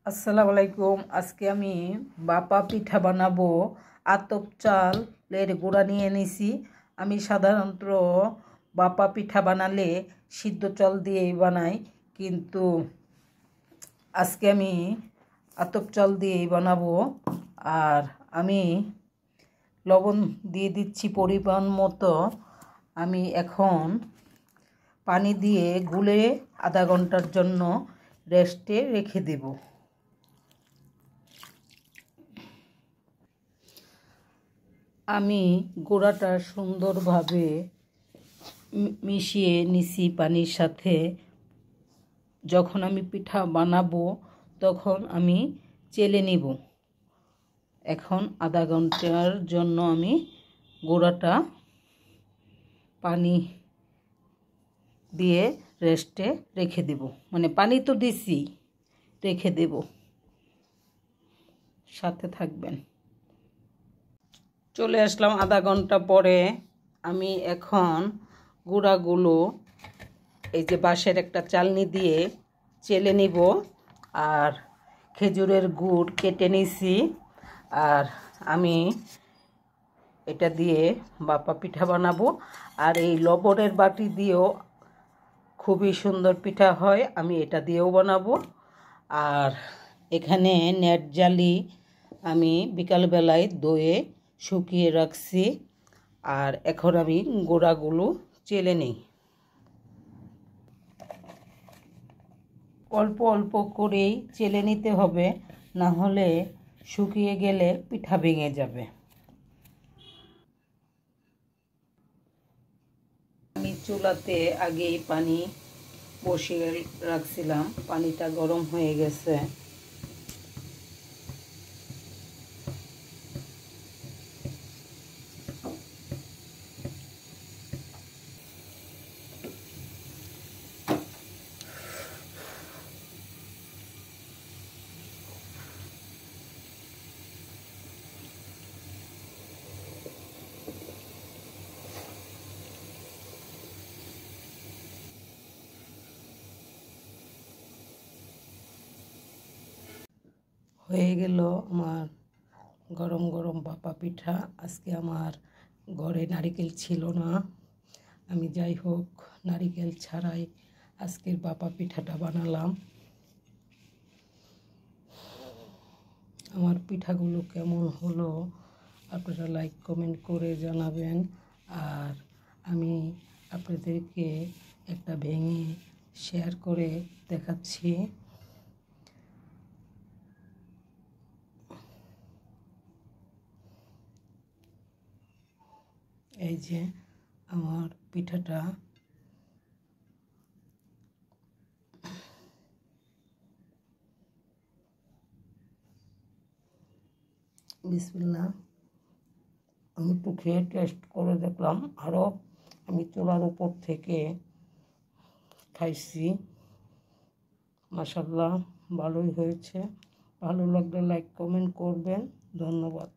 আসসালামু আলাইকুম। আজকে আমি বাপা পিঠা বানাবো। আতপ চালের গুঁড়া নিয়ে নিছি। আমি সাধারণত বাপা পিঠা বানালে সিদ্ধ চাল দিয়েই বানাই, কিন্তু আজকে আমি আতপ চাল দিয়েই বানাবো। আর আমি লবণ দিয়ে দিচ্ছি পরিমাণ মতো। আমি এখন পানি দিয়ে গুলে আধা ঘন্টার জন্য রেস্টে রেখে দেব। আমি গুঁড়াটা সুন্দরভাবে মিশিয়ে নিছি পানির সাথে। যখন আমি পিঠা বানাবো তখন আমি চেলে নিব। এখন আধা ঘন্টার জন্য আমি গুঁড়াটা পানি দিয়ে রেস্টে রেখে দেব, মানে পানি তো দিছি, রেখে দেব। সাথে থাকবেন। চলে আসলাম আধা ঘন্টা পরে। আমি এখন গুঁড়াগুলো এই যে বাঁশের একটা চালনি দিয়ে চেলে নিব। আর খেজুরের গুড় কেটে নিছি। আর আমি এটা দিয়ে বাপা পিঠা বানাবো। আর এই লবণের বাটি দিয়েও খুবই সুন্দর পিঠা হয়, আমি এটা দিয়েও বানাবো। আর এখানে নেট জালি আমি বিকালবেলায় দইয়ে শুকিয়ে রাখছি। আর এখন আমি গুঁড়াগুলো চেলে নিই। অল্প অল্প করেই চেলে নিতে হবে, না হলে শুকিয়ে গেলে পিঠা ভেঙে যাবে। আমি চুলাতে আগেই পানি বসিয়ে রাখছিলাম, পানিটা গরম হয়ে গেছে। হয়ে গেল আমার গরম গরম বাপা পিঠা। আজকে আমার ঘরে নারিকেল ছিল না, আমি যাই হোক নারিকেল ছাড়াই আজকের বাপা পিঠাটা বানালাম। আমার পিঠাগুলো কেমন হলো আপনারা লাইক কমেন্ট করে জানাবেন। আর আমি আপনাদেরকে একটা ভেঙে শেয়ার করে দেখাচ্ছি। এই যে আমার পিঠাটা। বিসমিল্লাহ। আমি একটু খেয়ে টেস্ট করে দেখলাম। আরও আমি চুলার উপর থেকে খাইছি, মাশাআল্লাহ ভালোই হয়েছে। ভালো লাগলে লাইক কমেন্ট করবেন। ধন্যবাদ।